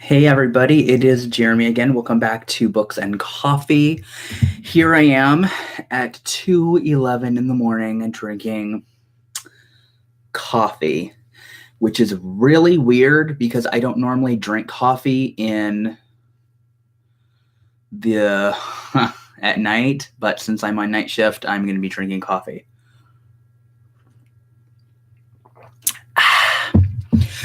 Hey everybody, it is Jeremy again. Welcome back to Books and Coffee. Here I am at 2:11 in the morning and drinking coffee, which is really weird because I don't normally drink coffee in the at night, but since I'm on night shift, I'm going to be drinking coffee.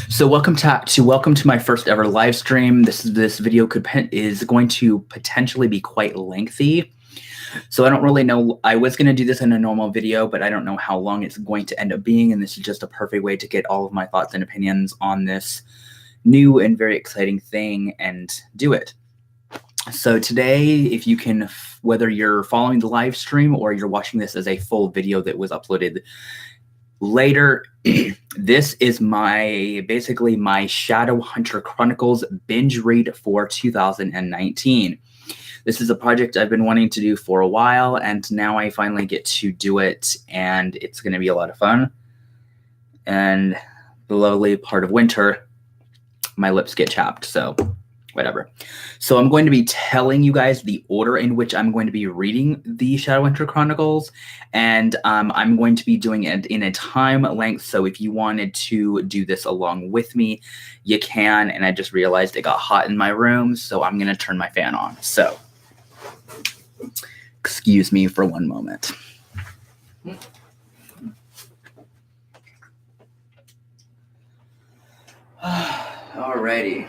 So welcome to my first ever live stream. This video is going to potentially be quite lengthy. So I don't really know. I was going to do this in a normal video, but I don't know how long it's going to end up being. And this is just a perfect way to get all of my thoughts and opinions on this new and very exciting thing and do it. So today, if you can, whether you're following the live stream or you're watching this as a full video that was uploaded later, this is basically my Shadowhunter Chronicles binge read for 2019. This is a project I've been wanting to do for a while, and now I finally get to do it, and it's going to be a lot of fun. And the lovely part of winter, my lips get chapped, so whatever. So I'm going to be telling you guys the order in which I'm going to be reading the Shadowhunter Chronicles, and I'm going to be doing it in a time length, so if you wanted to do this along with me, you can. And I just realized it got hot in my room, so I'm going to turn my fan on. So excuse me for one moment. Alrighty.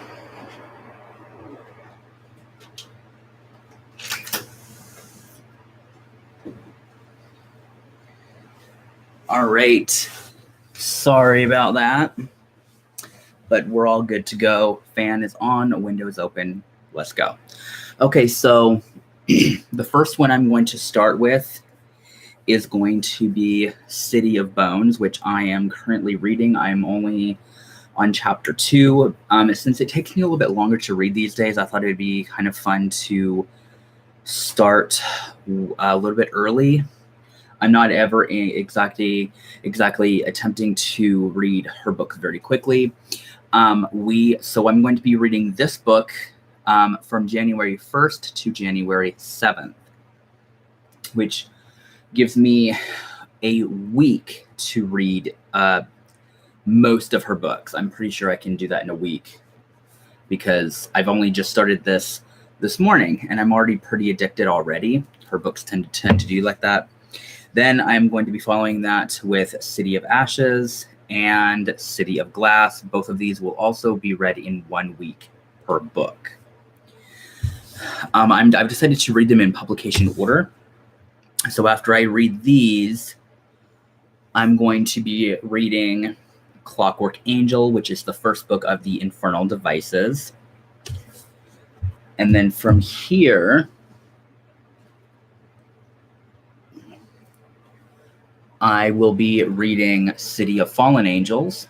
All right. Sorry about that, but we're all good to go. Fan is on, windows open. Let's go. Okay, so the first one I'm going to start with is going to be City of Bones, which I am currently reading. I'm only on chapter 2. Since it takes me a little bit longer to read these days, I thought it would be kind of fun to start a little bit early. I'm not ever exactly attempting to read her books very quickly. So I'm going to be reading this book from January 1st to January 7th, which gives me a week to read most of her books. I'm pretty sure I can do that in a week because I've only just started this morning, and I'm already pretty addicted already. Her books tend to do like that. Then I'm going to be following that with City of Ashes and City of Glass. Both of these will also be read in 1 week per book. I've decided to read them in publication order. So after I read these, I'm going to be reading Clockwork Angel, which is the first book of the Infernal Devices. And then from here, I will be reading City of Fallen Angels,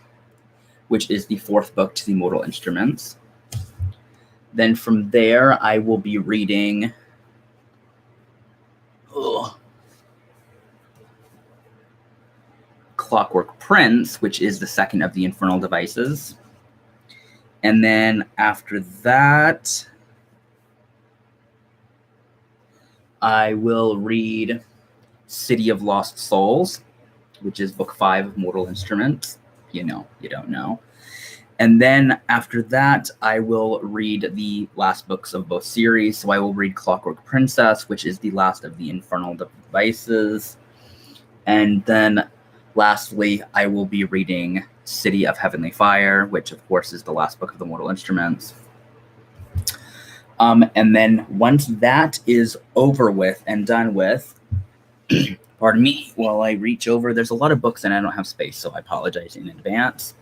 which is the 4th book to the Mortal Instruments. Then from there, I will be reading Clockwork Prince, which is the 2nd of the Infernal Devices. And then after that, I will read City of Lost Souls, which is book 5 of Mortal Instruments. You don't know. And then after that, I will read the last books of both series. So I will read Clockwork Princess, which is the last of the Infernal Devices. And then lastly, I will be reading City of Heavenly Fire, which of course is the last book of the Mortal Instruments. And then once that is over with and done with, pardon me while I reach over. There's a lot of books and I don't have space, so I apologize in advance.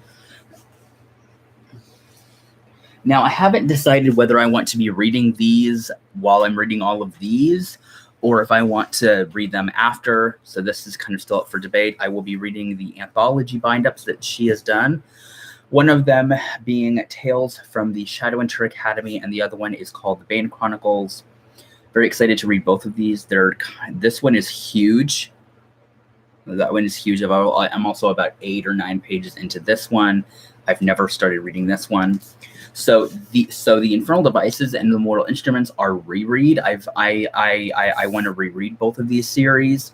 Now, I haven't decided whether I want to be reading these while I'm reading all of these, or if I want to read them after. So this is kind of still up for debate. I will be reading the anthology bind-ups that she has done. One of them being Tales from the Shadowhunter Academy, and the other one is called the Bane Chronicles. Very excited to read both of these. This one is huge. That one is huge. I'm also about 8 or 9 pages into this one. I've never started reading this one. So the Infernal Devices and the Mortal Instruments are reread. I want to reread both of these series.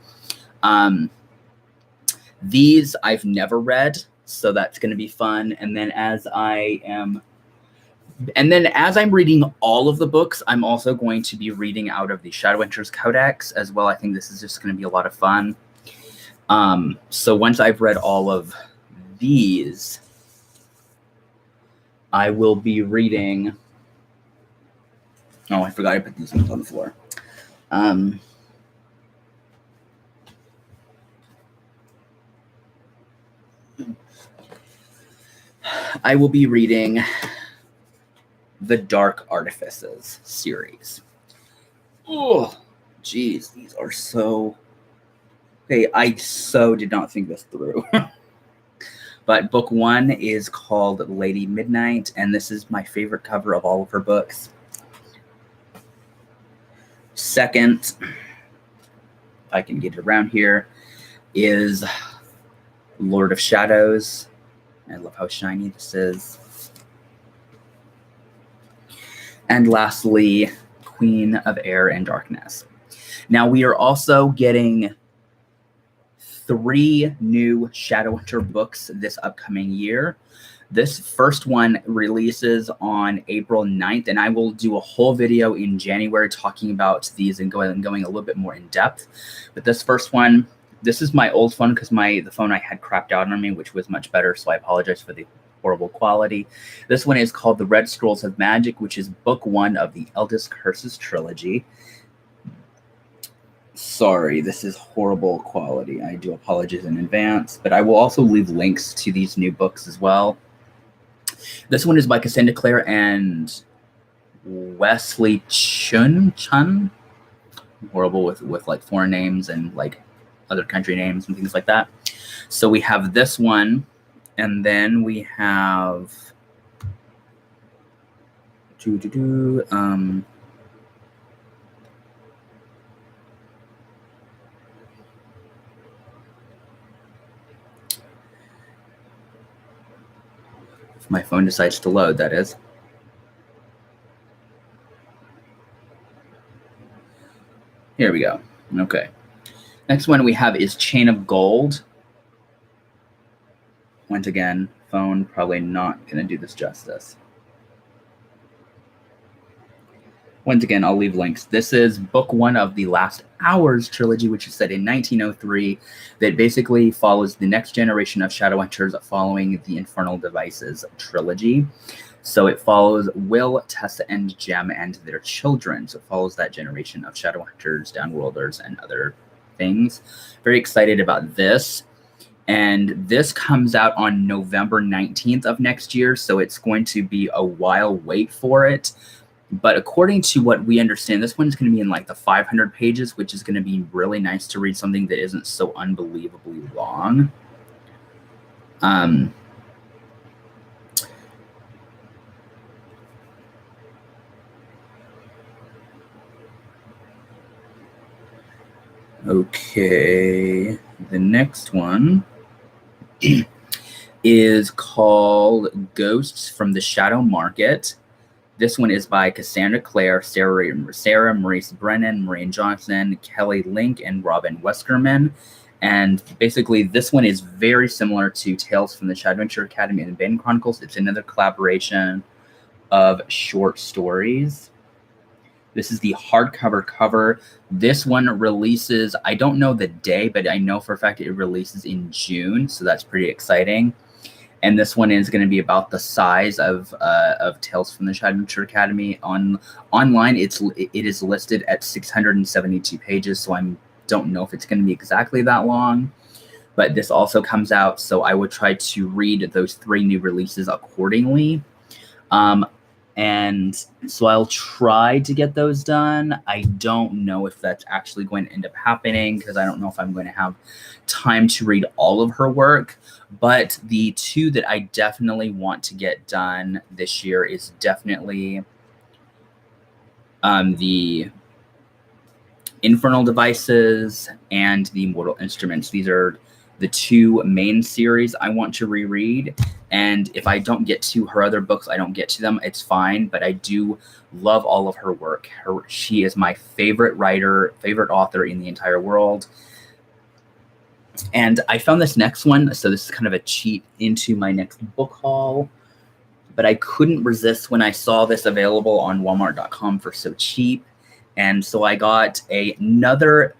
These I've never read, so that's going to be fun. And then as I'm reading all of the books, I'm also going to be reading out of the Shadowhunters Codex as well. I think this is just going to be a lot of fun. So once I've read all of these, I will be reading. Oh, I forgot I put these ones on the floor. I will be reading the Dark Artifices series. Oh, geez, these are so. Okay, I so did not think this through. But book 1 is called Lady Midnight, and this is my favorite cover of all of her books. Second, if I can get it around here, is Lord of Shadows. I love how shiny this is. And lastly, Queen of Air and Darkness. Now we are also getting 3 new Shadowhunter books this upcoming year. This first one releases on April 9th, and I will do a whole video in January talking about these and going a little bit more in depth. But this first one, this is my old phone because the phone I had crapped out on me, which was much better, so I apologize for the horrible quality. This one is called The Red Scrolls of Magic, which is book 1 of the Eldest Curses trilogy. Sorry, this is horrible quality. I do apologize in advance, but I will also leave links to these new books as well. This one is by Cassandraclare and Wesley Chun. I'm horrible with like foreign names and like other country names and things like that. So we have this one, and then we have if my phone decides to load, that is. Here we go. Okay. Next one we have is Chain of Gold. Once again, phone probably not going to do this justice. Once again, I'll leave links. This is book 1 of the Last Hours trilogy, which is set in 1903, that basically follows the next generation of Shadowhunters following the Infernal Devices trilogy. So it follows Will, Tessa, and Jem and their children. So it follows that generation of Shadowhunters, Downworlders, and other things. Very excited about this. And this comes out on November 19th of next year, so it's going to be a while wait for it. But according to what we understand, this one's going to be in like the 500 pages, which is going to be really nice to read something that isn't so unbelievably long. Okay, the next one is called Ghosts from the Shadow Market. This one is by Cassandra, Sarah Maurice Brennan, Maureen Johnson, Kelly Link, and Robin Weskerman. And basically, this one is very similar to Tales from the Shadowhunter Academy and Binge Chronicles. It's another collaboration of short stories. This is the hardcover cover. This one releases, I don't know the day, but I know for a fact it releases in June, so that's pretty exciting. And this one is going to be about the size of Tales from the Shadowhunter Academy. Online, it is listed at 672 pages, so I don't know if it's going to be exactly that long. But this also comes out, so I would try to read those 3 new releases accordingly. And so I'll try to get those done. I don't know if that's actually going to end up happening because I don't know if I'm going to have time to read all of her work. But the 2 that I definitely want to get done this year is definitely the Infernal Devices and The Mortal Instruments. These are the two main series I want to reread. And if I don't get to her other books, I don't get to them. It's fine, but I do love all of her work. She is my favorite writer, favorite author in the entire world. And I found this next one, so this is kind of a cheat into my next book haul. But I couldn't resist when I saw this available on Walmart.com for so cheap. And so I got another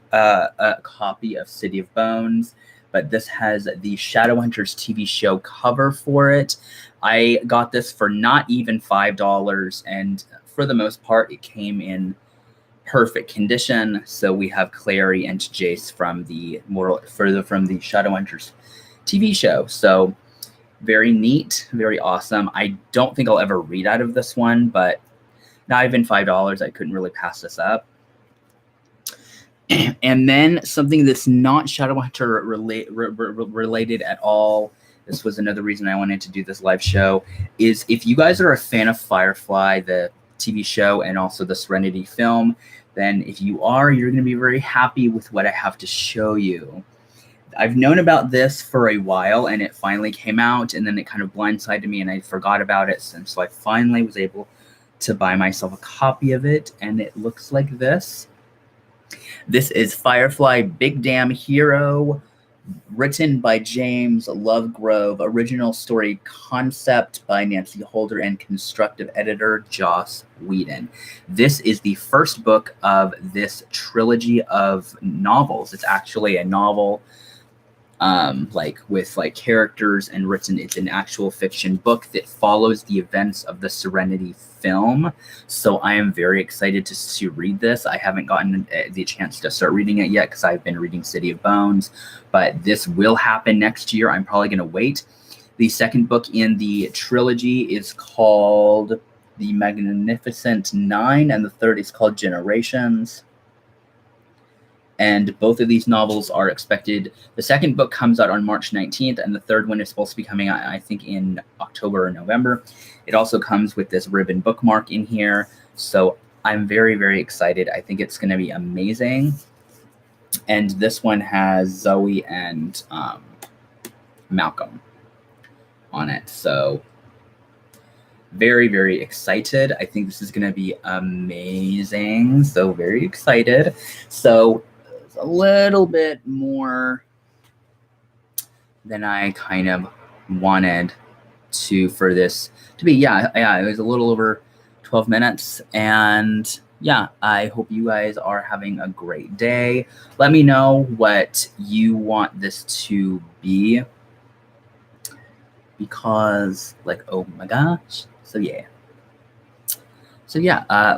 copy of City of Bones, but this has the Shadowhunters TV show cover for it. I got this for not even $5, and for the most part, it came in perfect condition. So we have Clare and Jace from the Shadowhunters TV show. So very neat, very awesome. I don't think I'll ever read out of this one, but not even $5. I couldn't really pass this up. And then something that's not Shadowhunter related at all. This was another reason I wanted to do this live show. Is if you guys are a fan of Firefly, the TV show, and also the Serenity film, then if you are, you're going to be very happy with what I have to show you. I've known about this for a while, and it finally came out, and then it kind of blindsided me, and I forgot about it. And so I finally was able to buy myself a copy of it, and it looks like this. This is Firefly Big Damn Hero, written by James Lovegrove, original story concept by Nancy Holder, and constructive editor Joss Whedon. This is the first book of this trilogy of novels. It's actually a novel, with characters and written. It's an actual fiction book that follows the events of the Serenity film. So I am very excited to read this. I haven't gotten the chance to start reading it yet because I've been reading City of Bones, but this will happen next year. I'm probably going to wait. The second book in the trilogy is called The Magnificent Nine, and the third is called Generations. And both of these novels are expected. The second book comes out on March 19th, and the third one is supposed to be coming out, I think, in October or November. It also comes with this ribbon bookmark in here. So I'm very, very excited. I think it's going to be amazing. And this one has Zoe and Malcolm on it. So very, very excited. I think this is going to be amazing. So very excited. So a little bit more than I kind of wanted for this to be. Yeah, it was a little over 12 minutes. And yeah, I hope you guys are having a great day. Let me know what you want this to be, because oh my gosh. So yeah,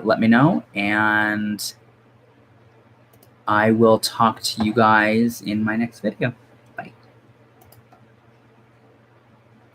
let me know, and I will talk to you guys in my next video.